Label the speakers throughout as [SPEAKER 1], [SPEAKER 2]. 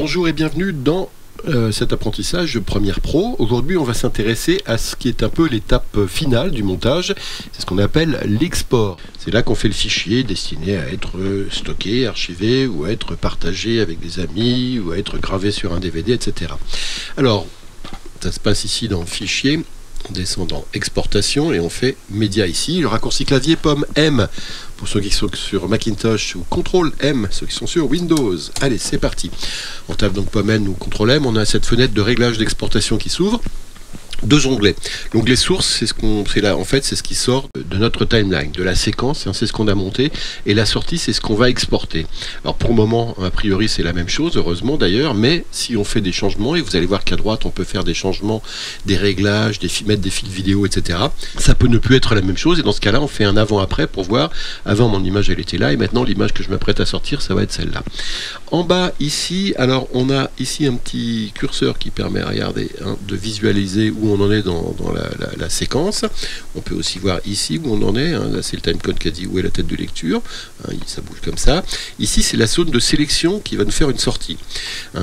[SPEAKER 1] Bonjour et bienvenue dans cet apprentissage de Premiere Pro. Aujourd'hui, on va s'intéresser à ce qui est un peu l'étape finale du montage. C'est ce qu'on appelle l'export. C'est là qu'on fait le fichier destiné à être stocké, archivé, ou à être partagé avec des amis, ou à être gravé sur un DVD, etc. Alors, ça se passe ici dans le fichier. On descend dans exportation et on fait média ici. Le raccourci clavier pomme M pour ceux qui sont sur Macintosh ou CTRL M ceux qui sont sur Windows. Allez, c'est parti. On tape donc pomme N ou CTRL M. On a cette fenêtre de réglage d'exportation qui s'ouvre. Deux onglets. L'onglet source, c'est ce qui sort de notre timeline, de la séquence, c'est ce qu'on a monté, et la sortie, c'est ce qu'on va exporter. Alors pour le moment, a priori, c'est la même chose, heureusement d'ailleurs, mais si on fait des changements, et vous allez voir qu'à droite, on peut faire des changements, des réglages, mettre des fils vidéo, etc. Ça peut ne plus être la même chose, et dans ce cas-là, on fait un avant-après pour voir, avant mon image, elle était là, et maintenant l'image que je m'apprête à sortir, ça va être celle-là. En bas, ici, alors on a ici un petit curseur qui permet, regardez, de visualiser où on en est dans la séquence. On peut aussi voir ici où on en est, là c'est le timecode qui a dit où est la tête de lecture, ça bouge comme ça. Ici c'est la zone de sélection qui va nous faire une sortie,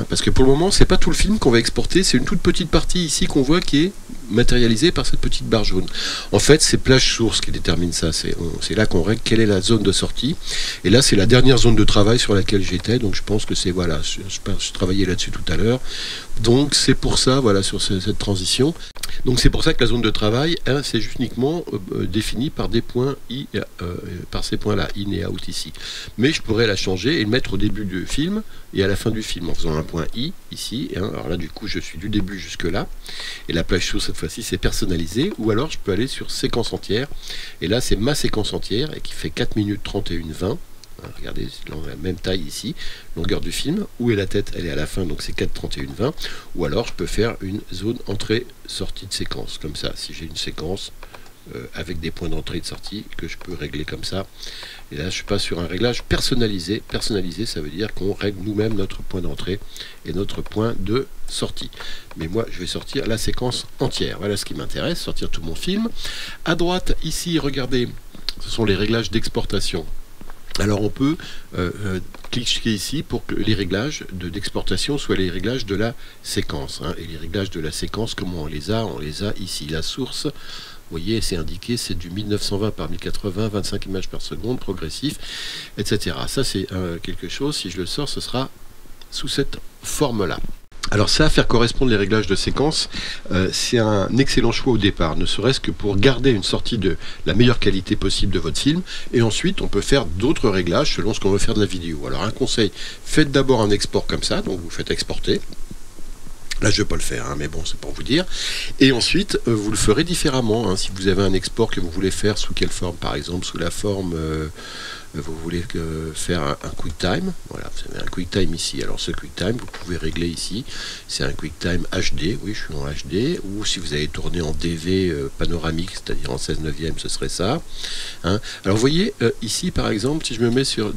[SPEAKER 1] parce que pour le moment c'est pas tout le film qu'on va exporter, c'est une toute petite partie ici qu'on voit qui est matérialisée par cette petite barre jaune. En fait c'est plage source qui détermine ça, c'est là qu'on règle quelle est la zone de sortie, et là c'est la dernière zone de travail sur laquelle j'étais, donc je pense que c'est, voilà, je travaillais là-dessus tout à l'heure, donc c'est pour ça, voilà, sur cette transition. Donc c'est pour ça que la zone de travail, c'est uniquement définie par des points I, par ces points-là, in et out ici. Mais je pourrais la changer et le mettre au début du film et à la fin du film en faisant un point I ici. Alors là du coup je suis du début jusque là. Et la plage source cette fois-ci c'est personnalisé. Ou alors je peux aller sur séquence entière. Et là c'est ma séquence entière et qui fait 4 minutes 31-20. Regardez, la même taille ici, longueur du film. Où est la tête? Elle est à la fin, donc c'est 4,31,20. Ou alors je peux faire une zone entrée-sortie de séquence, comme ça. Si j'ai une séquence avec des points d'entrée et de sortie que je peux régler comme ça. Et là, je passe sur un réglage personnalisé. Personnalisé, ça veut dire qu'on règle nous-mêmes notre point d'entrée et notre point de sortie. Mais moi, je vais sortir la séquence entière. Voilà ce qui m'intéresse, sortir tout mon film. À droite, ici, regardez, ce sont les réglages d'exportation. Alors on peut cliquer ici pour que les réglages d'exportation soient les réglages de la séquence. Et les réglages de la séquence, comment on les a? On les a ici. La source, vous voyez, c'est indiqué, c'est du 1920 par 1080, 25 images par seconde, progressif, etc. Ça c'est quelque chose, si je le sors, ce sera sous cette forme-là. Alors ça, faire correspondre les réglages de séquence, c'est un excellent choix au départ, ne serait-ce que pour garder une sortie de la meilleure qualité possible de votre film, et ensuite on peut faire d'autres réglages selon ce qu'on veut faire de la vidéo. Alors un conseil, faites d'abord un export comme ça, donc vous faites exporter. Là, je ne vais pas le faire, mais bon, c'est pour vous dire. Et ensuite, vous le ferez différemment. Si vous avez un export que vous voulez faire, sous quelle forme? Par exemple, sous la forme... vous voulez faire un QuickTime, voilà, vous avez un QuickTime ici. Alors ce QuickTime, vous pouvez régler ici, c'est un QuickTime HD, oui, je suis en HD, ou si vous avez tourné en DV panoramique, c'est-à-dire en 16/9, ce serait ça. Alors vous voyez, ici par exemple, si je me mets sur,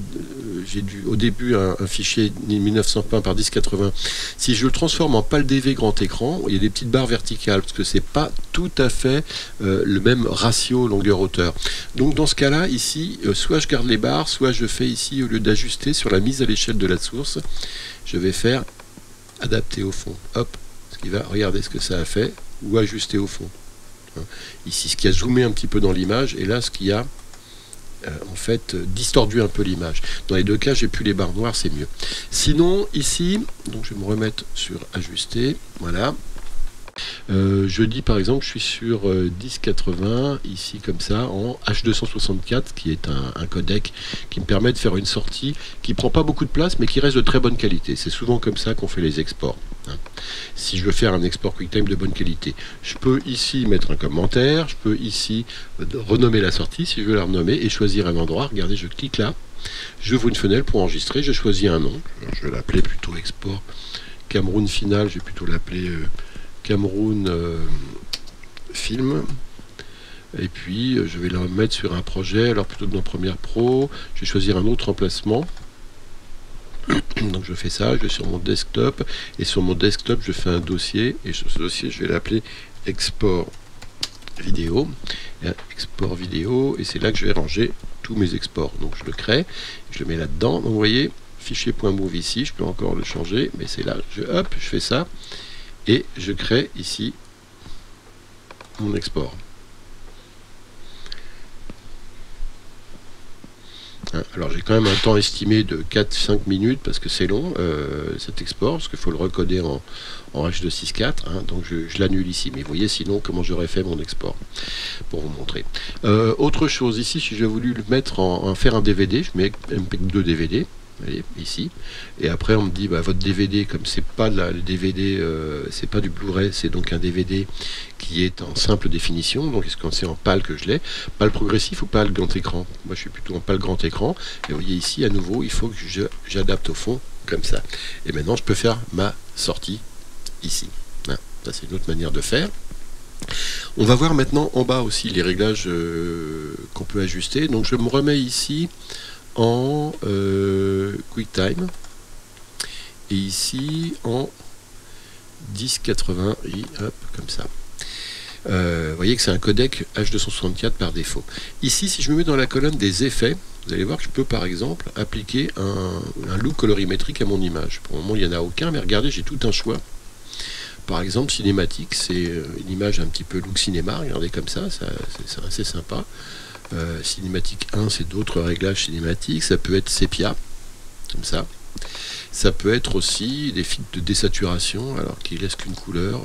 [SPEAKER 1] j'ai au début un fichier 1920 par 1080, si je le transforme en PAL DV grand écran, il y a des petites barres verticales, parce que c'est pas tout à fait le même ratio longueur-hauteur. Donc dans ce cas-là, ici, soit je garde les barres, soit je fais ici, au lieu d'ajuster sur la mise à l'échelle de la source, je vais faire adapter au fond. Hop, ce qui va, regardez ce que ça a fait, ou ajuster au fond. Ici, ce qui a zoomé un petit peu dans l'image, et là, ce qui a en fait distordu un peu l'image. Dans les deux cas, j'ai plus les barres noires, c'est mieux. Sinon, ici, donc je vais me remettre sur ajuster, voilà. Je dis par exemple, je suis sur 1080 ici comme ça en H264 qui est un codec qui me permet de faire une sortie qui prend pas beaucoup de place mais qui reste de très bonne qualité. C'est souvent comme ça qu'on fait les exports. Si je veux faire un export QuickTime de bonne qualité, je peux ici mettre un commentaire, je peux ici renommer la sortie si je veux la renommer et choisir un endroit. Regardez, je clique là, j'ouvre une fenêtre pour enregistrer, je choisis un nom. Alors, je vais l'appeler plutôt export Cameroun final, je vais plutôt l'appeler Cameroun film, et puis je vais le mettre sur un projet, alors plutôt que dans Premiere Pro, je vais choisir un autre emplacement. Donc je fais ça, je vais sur mon desktop, et sur mon desktop je fais un dossier, et sur ce dossier je vais l'appeler export vidéo, export vidéo, et c'est là que je vais ranger tous mes exports. Donc je le crée, je le mets là-dedans, donc vous voyez, fichier.move ici, je peux encore le changer, mais c'est là, hop, je fais ça, et je crée ici mon export. Alors j'ai quand même un temps estimé de 4-5 minutes parce que c'est long cet export, parce qu'il faut le recoder en H264, hein, donc je l'annule ici. Mais vous voyez sinon comment j'aurais fait mon export pour vous montrer. Autre chose ici, si j'ai voulu le mettre faire un DVD, je mets MP2 DVD. Voyez, ici, et après on me dit bah, votre DVD, comme c'est pas le DVD, c'est pas du Blu-ray, c'est donc un DVD qui est en simple définition, donc est-ce que c'est en PAL que je l'ai, PAL progressif ou PAL grand écran? Moi je suis plutôt en PAL grand écran, et vous voyez ici à nouveau il faut que j'adapte au fond comme ça, et maintenant je peux faire ma sortie ici. Hein, ça c'est une autre manière de faire. On va voir maintenant en bas aussi les réglages qu'on peut ajuster, donc je me remets ici en QuickTime et ici en 1080 i, hop, comme ça. Vous voyez que c'est un codec H264 par défaut. Ici, si je me mets dans la colonne des effets, vous allez voir que je peux par exemple appliquer un look colorimétrique à mon image. Pour le moment, il n'y en a aucun, mais regardez, j'ai tout un choix. Par exemple, cinématique, c'est une image un petit peu look cinéma, regardez comme ça, c'est assez sympa. Cinématique 1, c'est d'autres réglages cinématiques, ça peut être sépia, comme ça. Ça peut être aussi des filtres de désaturation, alors qui laissent qu'une couleur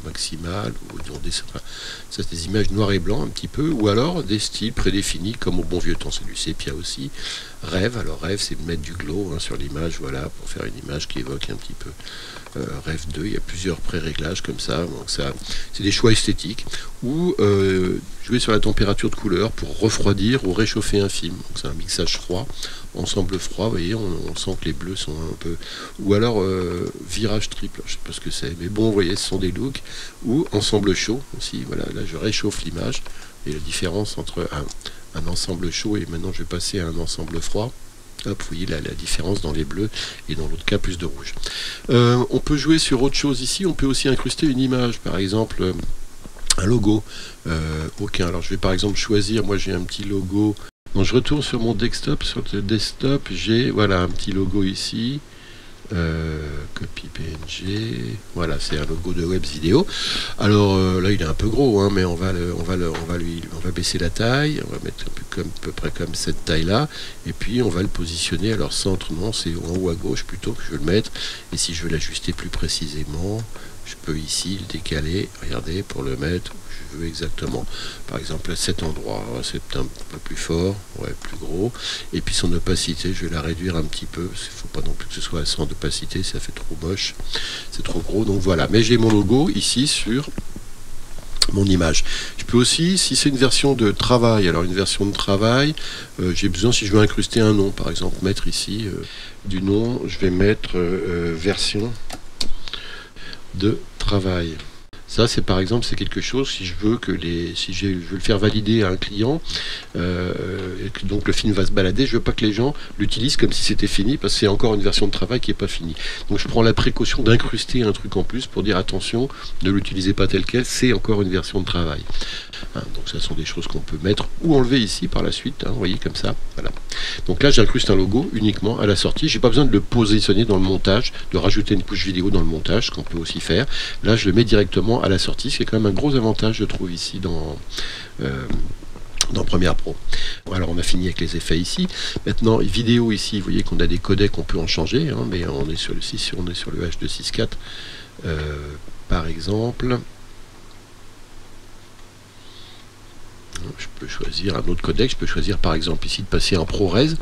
[SPEAKER 1] maximale, ou ça c'est des images noir et blanc un petit peu, ou alors des styles prédéfinis comme au bon vieux temps, c'est du sépia aussi. Rêve, alors rêve c'est de mettre du glow hein, sur l'image, voilà, pour faire une image qui évoque un petit peu. Rêve 2, il y a plusieurs pré-réglages comme ça, donc ça c'est des choix esthétiques, ou jouer sur la température de couleur pour refroidir ou réchauffer un film, donc c'est un mixage froid, ensemble froid, vous voyez, on sent que les bleus sont un peu, ou alors virage triple, je sais pas ce que c'est, mais bon, vous voyez, ce sont des looks, ou ensemble chaud aussi, voilà, là je réchauffe l'image, et la différence entre un ensemble chaud et maintenant je vais passer à un ensemble froid. Hop, vous voyez la différence dans les bleus et dans l'autre cas plus de rouge. On peut jouer sur autre chose ici, on peut aussi incruster une image, par exemple un logo. Aucun. Alors je vais par exemple choisir, moi j'ai un petit logo. Donc je retourne sur mon desktop, sur le desktop, j'ai voilà un petit logo ici. Copie PNG, voilà c'est un logo de web vidéo. Alors là il est un peu gros hein, mais on va baisser la taille, on va mettre à peu près comme cette taille là, et puis on va le positionner. Alors centre, non, c'est en haut à gauche plutôt que je veux le mettre, et si je veux l'ajuster plus précisément, je peux ici le décaler, regardez, pour le mettre où je veux exactement. Par exemple à cet endroit, c'est un peu plus fort, ouais, plus gros. Et puis son opacité, je vais la réduire un petit peu, parce qu'il ne faut pas non plus que ce soit à 100 d'opacité, ça fait trop moche, c'est trop gros. Donc voilà, mais j'ai mon logo ici sur mon image. Je peux aussi, si c'est une version de travail, alors une version de travail, j'ai besoin, si je veux incruster un nom, par exemple, mettre ici du nom, je vais mettre version de travail. Ça, c'est par exemple, c'est quelque chose, si je veux je veux le faire valider à un client, et que donc le film va se balader, je veux pas que les gens l'utilisent comme si c'était fini, parce que c'est encore une version de travail qui est pas finie. Donc je prends la précaution d'incruster un truc en plus pour dire attention, ne l'utilisez pas tel quel, c'est encore une version de travail. Hein, donc ça sont des choses qu'on peut mettre ou enlever ici par la suite, hein, vous voyez comme ça, voilà. Donc là j'incruste un logo uniquement à la sortie, j'ai pas besoin de le positionner dans le montage, de rajouter une couche vidéo dans le montage, ce qu'on peut aussi faire. Là je le mets directement à la sortie, ce qui est quand même un gros avantage je trouve ici dans Premiere Pro. Alors on a fini avec les effets ici. Maintenant vidéo ici, vous voyez qu'on a des codecs, on peut en changer, hein, mais on est sur le H264 par exemple. Je peux choisir un autre codec, je peux choisir par exemple ici de passer en ProRes,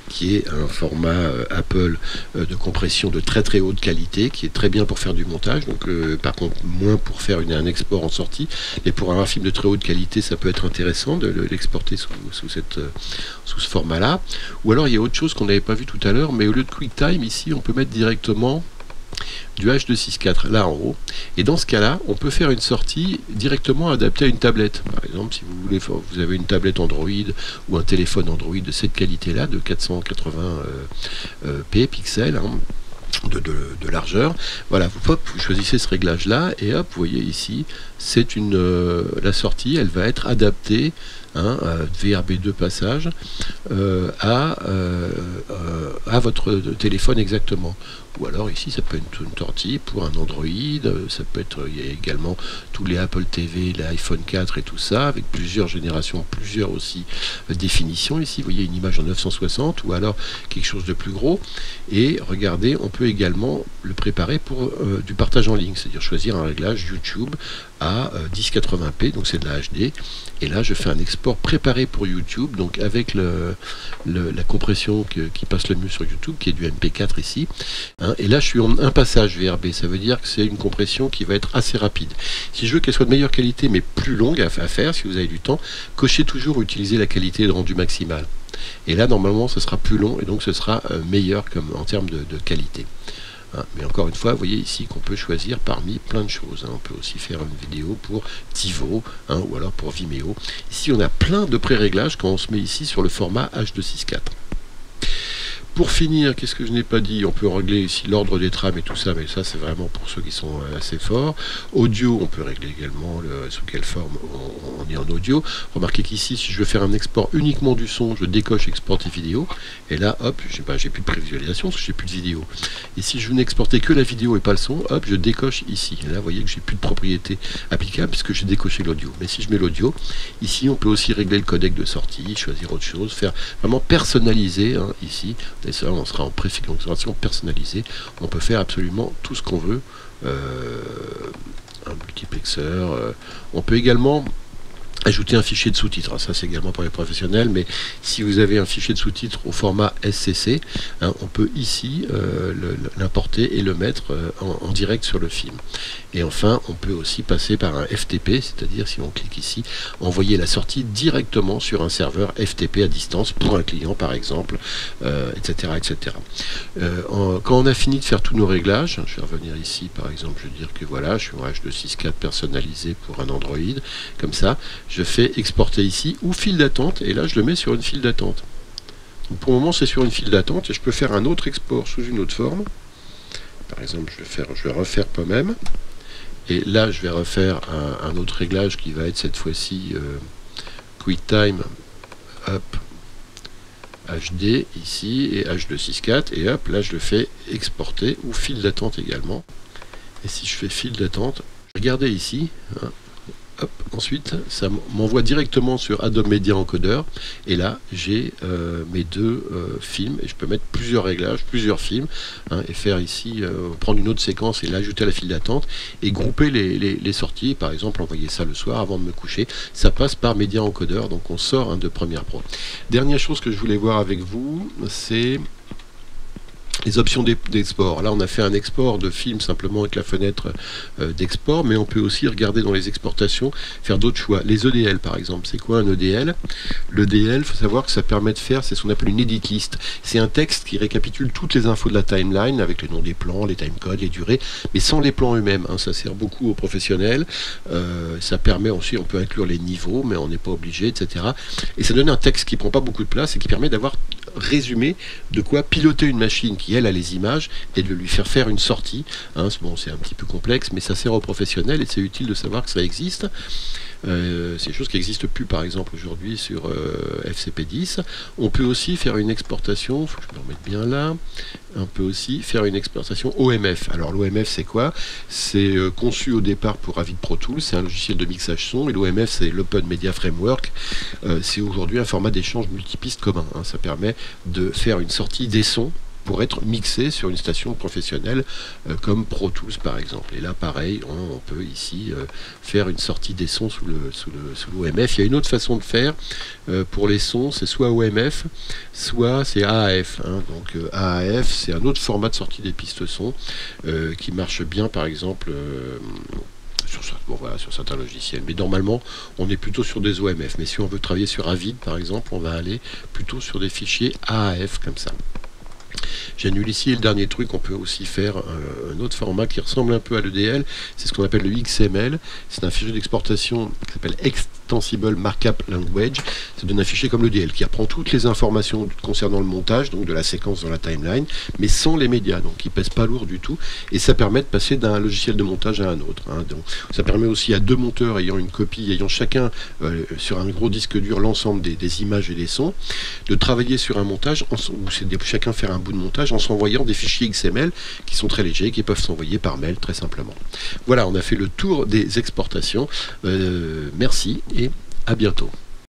[SPEAKER 1] qui est un format Apple de compression de très très haute qualité, qui est très bien pour faire du montage, donc par contre moins pour faire un export en sortie, mais pour un film de très haute qualité ça peut être intéressant de l'exporter sous ce format là. Ou alors il y a autre chose qu'on n'avait pas vu tout à l'heure, mais au lieu de QuickTime ici on peut mettre directement du H264 là en haut, et dans ce cas là on peut faire une sortie directement adaptée à une tablette. Par exemple si vous voulez, vous avez une tablette Android ou un téléphone Android de cette qualité là, de 480p pixels, hein, de largeur, voilà, vous choisissez ce réglage là et hop, vous voyez ici c'est la sortie, elle va être adaptée hein, VRB2 passage, à votre téléphone exactement. Ou alors ici ça peut être une tortille pour un Android, ça peut être, il y a également tous les Apple TV, l'iPhone 4 et tout ça, avec plusieurs générations, plusieurs aussi définitions. Ici vous voyez une image en 960 ou alors quelque chose de plus gros. Et regardez, on peut également le préparer pour du partage en ligne, c'est-à-dire choisir un réglage YouTube à 1080p, donc c'est de la HD. Et là je fais un export préparé pour YouTube, donc avec la compression qui passe le mieux sur YouTube, qui est du MP4 ici. Et là je suis en un passage VRB, ça veut dire que c'est une compression qui va être assez rapide. Si je veux qu'elle soit de meilleure qualité mais plus longue à faire, si vous avez du temps, cochez toujours utiliser la qualité de rendu maximal. Et là normalement ce sera plus long et donc ce sera meilleur en termes de qualité. Mais encore une fois, vous voyez ici qu'on peut choisir parmi plein de choses. On peut aussi faire une vidéo pour TiVo ou alors pour Vimeo. Ici on a plein de pré-réglages quand on se met ici sur le format H264. Pour finir, qu'est-ce que je n'ai pas dit? On peut régler ici l'ordre des trames et tout ça, mais ça c'est vraiment pour ceux qui sont assez forts. Audio, on peut régler également sous quelle forme on est en audio. Remarquez qu'ici, si je veux faire un export uniquement du son, je décoche exporter vidéo. Et là, hop, j'ai plus de prévisualisation parce que j'ai plus de vidéo. Et si je veux n'exporter que la vidéo et pas le son, hop, je décoche ici. Et là, vous voyez que j'ai plus de propriété applicable puisque j'ai décoché l'audio. Mais si je mets l'audio, ici, on peut aussi régler le codec de sortie, choisir autre chose, faire vraiment personnaliser ici. Et ça, on sera en préfiguration personnalisée. On peut faire absolument tout ce qu'on veut. Un multiplexeur. On peut également ajouter un fichier de sous-titres. Ça, c'est également pour les professionnels. Mais si vous avez un fichier de sous-titres au format SCC, on peut ici l'importer et le mettre en direct sur le film. Et enfin, on peut aussi passer par un FTP, c'est-à-dire si on clique ici, envoyer la sortie directement sur un serveur FTP à distance pour un client par exemple, etc. etc. Quand on a fini de faire tous nos réglages, je vais revenir ici par exemple, je vais dire que voilà, je suis en H264 personnalisé pour un Android, comme ça, je fais exporter ici ou file d'attente, et là je le mets sur une file d'attente. Pour le moment c'est sur une file d'attente et je peux faire un autre export sous une autre forme. Par exemple, je vais refaire POMEM. Et là, je vais refaire un autre réglage qui va être cette fois-ci QuickTime up HD ici et H264. Et hop, là, je le fais exporter ou file d'attente également. Et si je fais file d'attente, regardez ici. Hop, ensuite, ça m'envoie directement sur Adobe Media Encoder. Et là, j'ai mes deux films. Et je peux mettre plusieurs réglages, plusieurs films. Et faire ici, prendre une autre séquence et l'ajouter à la file d'attente. Et grouper les sorties. Par exemple, envoyer ça le soir avant de me coucher. Ça passe par Media Encoder. Donc on sort de Premiere Pro. Dernière chose que je voulais voir avec vous, c'est les options d'export. Là, on a fait un export de film simplement avec la fenêtre d'export, mais on peut aussi regarder dans les exportations, faire d'autres choix. Les EDL, par exemple. C'est quoi un EDL? L'EDL, il faut savoir que ça permet de faire, c'est ce qu'on appelle une edit list. C'est un texte qui récapitule toutes les infos de la timeline, avec les noms des plans, les timecodes, les durées, mais sans les plans eux-mêmes. Ça sert beaucoup aux professionnels. Ça permet aussi, on peut inclure les niveaux, mais on n'est pas obligé, etc. Et ça donne un texte qui prend pas beaucoup de place et qui permet d'avoir résumé de quoi piloter une machine qui elle a les images et de lui faire une sortie. Bon, c'est un petit peu complexe, mais ça sert aux professionnels et c'est utile de savoir que ça existe. C'est des choses qui n'existent plus par exemple aujourd'hui sur FCP10. On peut aussi faire une exportation, il faut que je me remette bien là. On peut aussi faire une exportation OMF. Alors l'OMF c'est quoi? C'est conçu au départ pour Avid Pro Tools, c'est un logiciel de mixage son, et l'OMF c'est l'Open Media Framework. C'est aujourd'hui un format d'échange multipiste commun. Ça permet de faire une sortie des sons pour être mixé sur une station professionnelle comme Pro Tools par exemple. Et là pareil, on peut ici faire une sortie des sons sous l'OMF. Il y a une autre façon de faire pour les sons, c'est soit OMF, soit c'est AAF. Donc AAF c'est un autre format de sortie des pistes son qui marche bien par exemple sur certains logiciels, mais normalement on est plutôt sur des OMF. Mais si on veut travailler sur Avid par exemple, on va aller plutôt sur des fichiers AAF comme ça. J'annule ici le dernier truc. On peut aussi faire un autre format qui ressemble un peu à l'EDL, c'est ce qu'on appelle le XML. C'est un fichier d'exportation qui s'appelle Extensible Markup Language. Ça donne un fichier comme le DL qui reprend toutes les informations concernant le montage, donc de la séquence dans la timeline, mais sans les médias, donc qui pèse pas lourd du tout, et ça permet de passer d'un logiciel de montage à un autre. Donc, ça permet aussi à deux monteurs ayant une copie, ayant chacun sur un gros disque dur l'ensemble des images et des sons, de travailler sur un montage, où chacun faire un bout de montage en s'envoyant des fichiers XML qui sont très légers, qui peuvent s'envoyer par mail très simplement. Voilà, on a fait le tour des exportations. Merci et à bientôt.